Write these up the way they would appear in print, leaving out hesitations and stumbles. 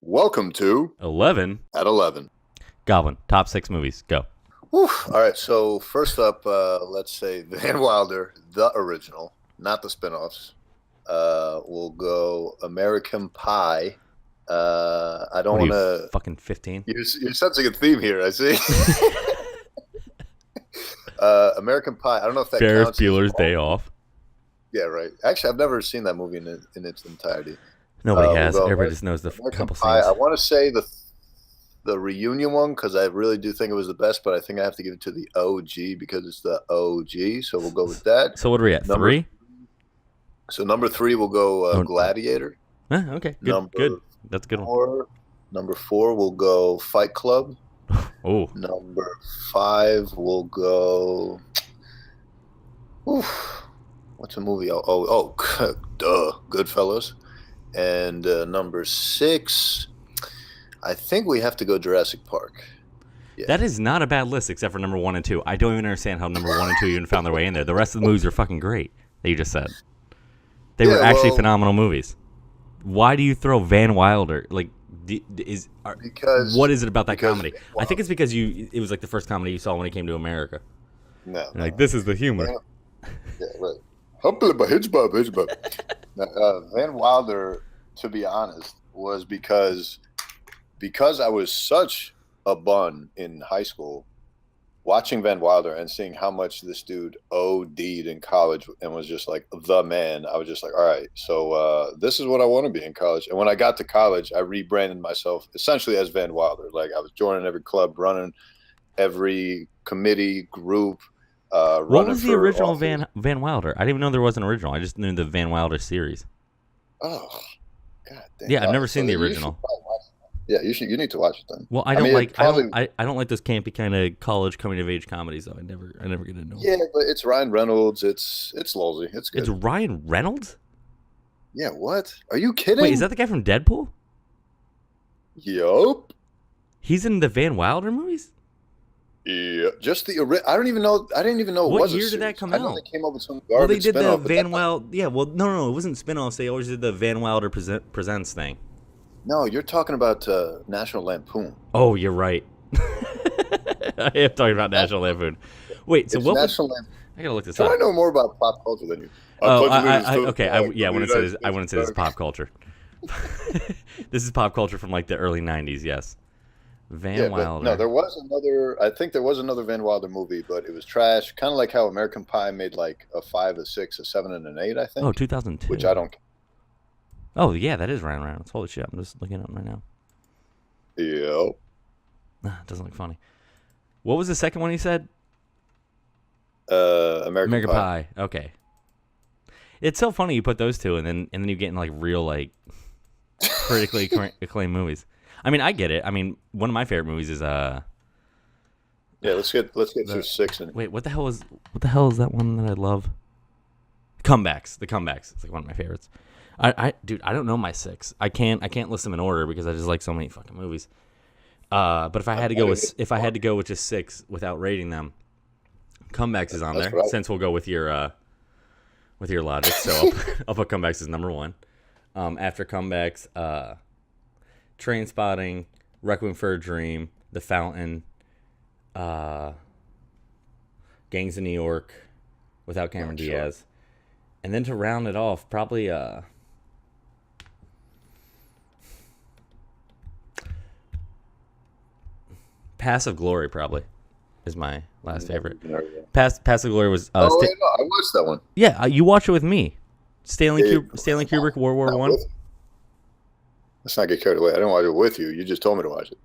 Welcome to 11. at 11. Goblin, top 6 movies. Go. Whew. All right, so first up, let's say Van Wilder, the original, not the spin-offs. We'll go American Pie. I don't What are want you, to. fucking 15? You're sensing a theme here, I see. American Pie. I don't know if that Ferris counts as Bueller's Day all. Off. Yeah, right. Actually, I've never seen that movie in its entirety. Nobody We'll has. go Everybody just knows the American couple Pie. scenes. I want to say the reunion one because I really do think it was the best, but I think I have to give it to the OG because it's the OG. So we'll go with that. So what are we at? Number 3? So number 3 will go Oh, Gladiator. okay. Good. Number Good. That's a good one. 4, number 4 will go Fight Club. Oh, Number 5 will go. Oof, what's a movie? Duh, Goodfellas. And number 6, I think we have to go Jurassic Park. Yeah. that is not a bad list except for number 1 and 2. I don't even understand how number 1 and 2 even found their way in there. The rest of the movies are fucking great that you just said. They were actually phenomenal movies. Why do you throw Van Wilder? Like, what is it about that comedy? I think it's because it was like the first comedy you saw when he came to America. No, Like, this is the humor. Yeah, right. Van Wilder, to be honest, was because I was such a bun in high school, watching Van Wilder and seeing how much this dude OD'd in college and was just like the man. I was just like, all right, so this is what I want to be in college. And when I got to college, I rebranded myself essentially as Van Wilder. Like I was joining every club, running every committee group. What was the original Van Wilder? I didn't even know there was an original. I just knew the Van Wilder series. Oh, god damn! Yeah, I've never seen the original. Yeah, you should. You need to watch it then. Well, I don't I don't like those campy kind of college coming of age comedies though. I never get into them. Yeah, but it's Ryan Reynolds. It's lousy. It's good. It's Ryan Reynolds? Yeah. What? Are you kidding? Wait, is that the guy from Deadpool? Yup. He's in the Van Wilder movies? Yeah, just the. I didn't even know. What year did that come out? I know they came up with some garbage. Well, they did the spin-off, Van Wilder. Yeah, well, no, it wasn't spin-offs. They always did the Van Wilder presents thing. No, you're talking about National Lampoon. Oh, you're right. I am talking about National Lampoon. Wait, so it's what? National Lampoon. I gotta look this up. I know more about pop culture than you. Okay. I wouldn't say this is pop culture. This is pop culture from like the early '90s. Yes. Van Wilder. No, there was another. I think there was another Van Wilder movie, but it was trash. Kind of like how American Pie made like a 5, a 6, a 7, and an 8. I think. Oh, 2002. Which I don't. Oh yeah, that is Ryan Reynolds. Holy shit! I'm just looking at him right now. Yep. It doesn't look funny. What was the second one you said? American Pie. Okay. It's so funny you put those two, and then you get in like real like critically acclaimed movies. I mean, I get it. I mean, one of my favorite movies is Yeah, let's get through 6 and. Wait, what the hell is that one that I love? Comebacks. The Comebacks. It's like one of my favorites. Dude, I don't know my 6. I can't list them in order because I just like so many fucking movies. But if I had to go with just 6 without rating them, Comebacks is on there. Right. Since we'll go with your logic, so I'll put Comebacks as number 1. After Comebacks, Trainspotting, Requiem for a Dream, The Fountain, Gangs of New York, without Cameron Diaz, and then to round it off, probably Passive Glory probably is my last favorite. Passive Glory was. I watched that one. Yeah, you watch it with me. Stanley Kubrick, World War I. Let's not get carried away. I didn't watch it with you. You just told me to watch it.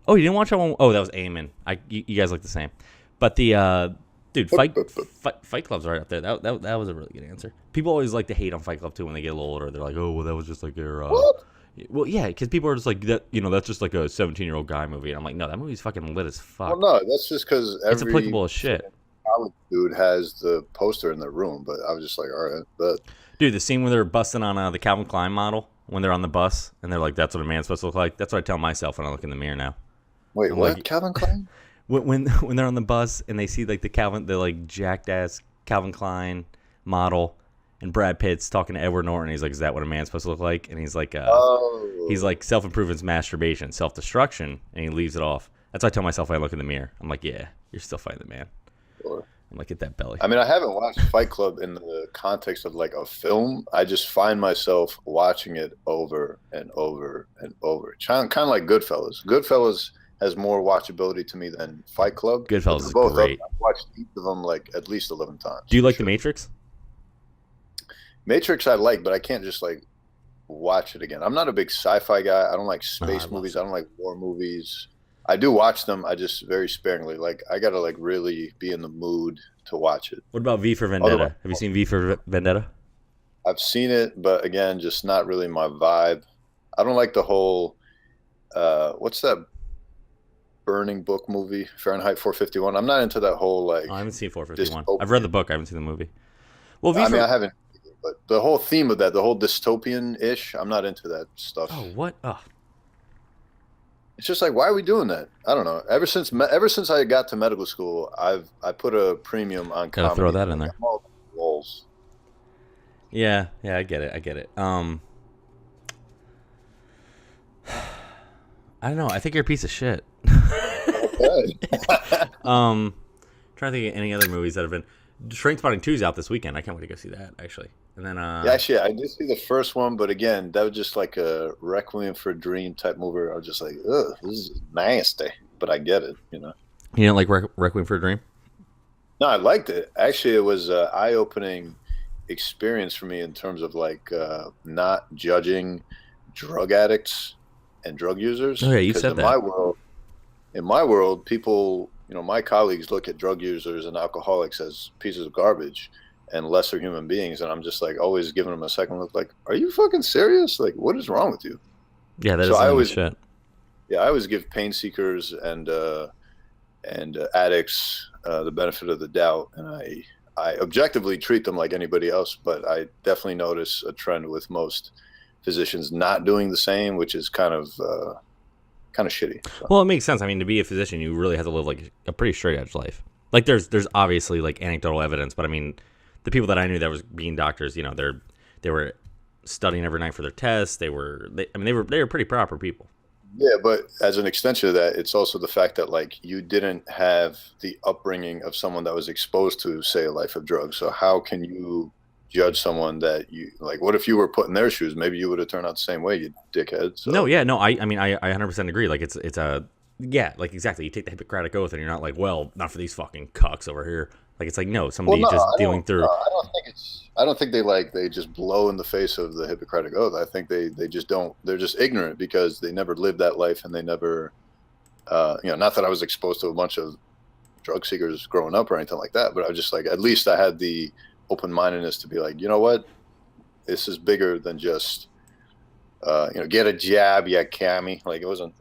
Oh, you didn't watch that one? Oh, that was Eamon. You guys look the same. But the dude, Fight Club's right up there. That was a really good answer. People always like to hate on Fight Club too when they get a little older. They're like, oh, well, that was just like your. What? Well, yeah, because people are just like that. That's just like a 17-year-old guy movie. And I'm like, no, that movie's fucking lit as fuck. Well, no, that's just because it's applicable as shit. College dude has the poster in their room, but I was just like, all right, but. Dude, the scene where they're busting on the Calvin Klein model when they're on the bus and they're like, "That's what a man's supposed to look like." That's what I tell myself when I look in the mirror now. Wait, I'm what? Like, Calvin Klein? When they're on the bus and they see like the like jacked ass Calvin Klein model, and Brad Pitt's talking to Edward Norton. He's like, "Is that what a man's supposed to look like?" And he's like, he's Oh, like, self-improvement's masturbation, self-destruction, and he leaves it off. That's what I tell myself when I look in the mirror. I'm like, yeah, you're still fighting the man. sure. I'm like, get that belly. I mean, I haven't watched Fight Club in the context of like a film. I just find myself watching it over and over and over. Kind of like Goodfellas. Goodfellas has more watchability to me than Fight Club. Goodfellas They're is both great. I've watched each of them like at least 11 times. Do you for like The sure. Matrix? Matrix I like, but I can't just like watch it again. I'm not a big sci-fi guy. I don't like Oh, I space love movies. I don't like war movies. I do watch them. I just very sparingly. Like I gotta like really be in the mood to watch it. What about V for Vendetta? Otherwise, Have you seen V for Vendetta? I've seen it, but again, just not really my vibe. I don't like the whole. What's that Burning Book movie? Fahrenheit 451. I'm not into that whole like. Oh, I haven't seen 451. Dystopian. I've read the book. I haven't seen the movie. Well, V I for mean, I haven't. But the whole theme of that, the whole dystopian-ish, I'm not into that stuff. oh, what? Oh, It's just like, why are we doing that? I don't know. Ever since I got to medical school, I put a premium on gotta comedy. throw that in there. I'm all walls. yeah, I get it. I don't know. I think you're a piece of shit. Okay. Trying to think of any other movies that have been. Trainspotting 2 is out this weekend. I can't wait to go see that actually. And then Yeah, actually, I did see the first one, but again, that was just like a Requiem for a Dream type movie. I was just like, ugh, this is nasty. But I get it, you know. you didn't like Requiem for a Dream? No, I liked it. Actually, it was an eye-opening experience for me in terms of like not judging drug addicts and drug users. Oh yeah, you 'Cause said in that. my world, people, you know, my colleagues look at drug users and alcoholics as pieces of garbage and lesser human beings, and I'm just like always giving them a second look, like, are you fucking serious? Like, what is wrong with you? Yeah, that So is I some always, shit. yeah, I always give pain seekers and addicts the benefit of the doubt, and I objectively treat them like anybody else, but I definitely notice a trend with most physicians not doing the same, which is kind of shitty. So. Well, it makes sense. I mean, to be a physician, you really have to live like a pretty straight edge life. Like, there's obviously like anecdotal evidence, but I mean, the people that I knew that was being doctors, you know, they were studying every night for their tests. They were pretty proper people. Yeah, but as an extension of that, it's also the fact that like you didn't have the upbringing of someone that was exposed to, say, a life of drugs. So how can you judge someone that you like? What if you were put in their shoes? Maybe you would have turned out the same way, you dickhead. So. No, yeah, no, I mean, I 100% agree. Like, it's a, yeah, like, exactly. You take the Hippocratic Oath and you're not like, well, not for these fucking cucks over here. Like, it's like, no, somebody Well, no, just dealing through. I don't think they just blow in the face of the Hippocratic Oath. I think they just don't. They're just ignorant because they never lived that life and they never, not that I was exposed to a bunch of drug seekers growing up or anything like that, but I was just like, at least I had the open-mindedness to be like, you know what, this is bigger than just, get a jab, yeah, cammy. Like it wasn't,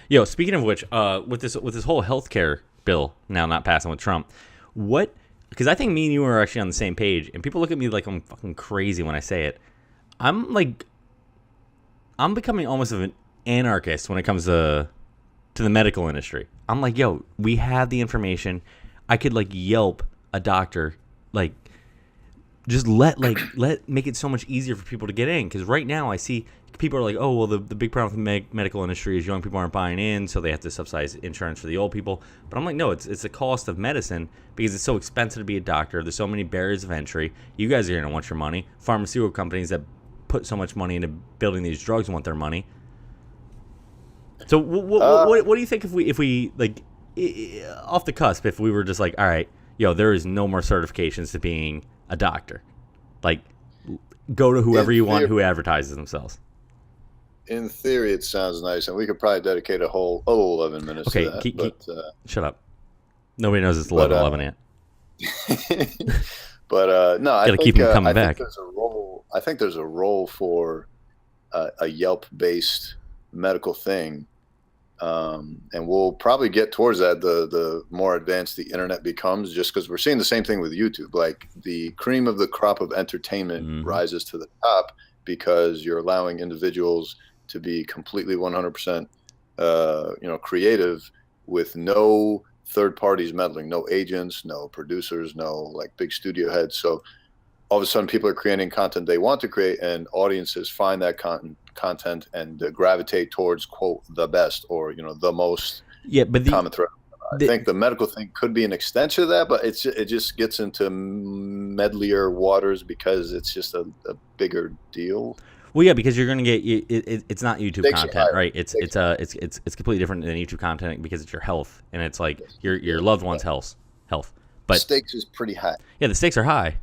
Yo, speaking of which, with this whole healthcare bill now not passing with Trump, what? Because I think me and you are actually on the same page, and people look at me like I'm fucking crazy when I say it. I'm becoming almost of an anarchist when it comes to the medical industry. I'm like, yo, we have the information. I could like Yelp a doctor, like just let make it so much easier for people to get in. Because right now I see people are like, oh, well, the big problem with the medical industry is young people aren't buying in, so they have to subsidize insurance for the old people. But I'm like, no, it's the cost of medicine because it's so expensive to be a doctor. There's so many barriers of entry. You guys are going to want your money. Pharmaceutical companies that put so much money into building these drugs want their money. So what do you think if we like off the cusp, if we were just like, all right, yo, there is no more certifications to being a doctor. Like, go to whoever you want who advertises themselves. In theory, it sounds nice, and we could probably dedicate a whole 11 minutes to that. Shut up. Nobody knows it's 11 yet. But no, I gotta think, keep them coming back. I think there's a role for a Yelp-based medical thing, and we'll probably get towards that. The more advanced the internet becomes, just because we're seeing the same thing with YouTube. Like the cream of the crop of entertainment rises to the top because you're allowing individuals to be completely 100%, creative with no third parties meddling, no agents, no producers, no like big studio heads. So all of a sudden people are creating content they want to create, and audiences find that content and gravitate towards, quote, the best, or, you know, the most common thread. I think the medical thing could be an extension of that, but it just gets into medlier waters because it's just a bigger deal. Well, yeah, because you're going to get it's not YouTube content, right? It's completely different than YouTube content because it's your health, and it's like your loved one's health. But stakes is pretty high. Yeah, the stakes are high.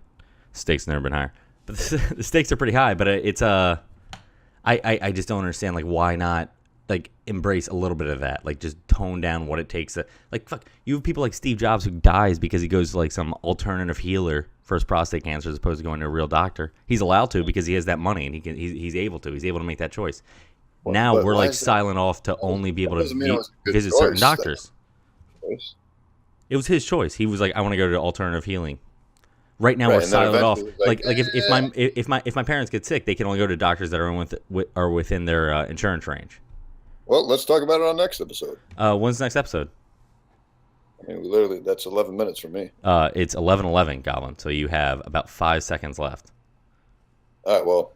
Stakes never been higher, but the stakes are pretty high. But it's I just don't understand, like, why not, like, embrace a little bit of that, like, just tone down what it takes. Like, fuck, you have people like Steve Jobs who dies because he goes to, like, some alternative healer for his prostate cancer as opposed to going to a real doctor. He's allowed to because he has that money, and he's able to make that choice. Well, now we're like silent off to only be able to visit certain doctors. It was his choice. He was like, I want to go to alternative healing. Right now we're silent off. Like if my parents get sick, they can only go to doctors that are within their insurance range. Well, let's talk about it on next episode. When's the next episode? I mean, literally, that's 11 minutes for me. It's 11:11, Goblin. So you have about 5 seconds left. All right. Well,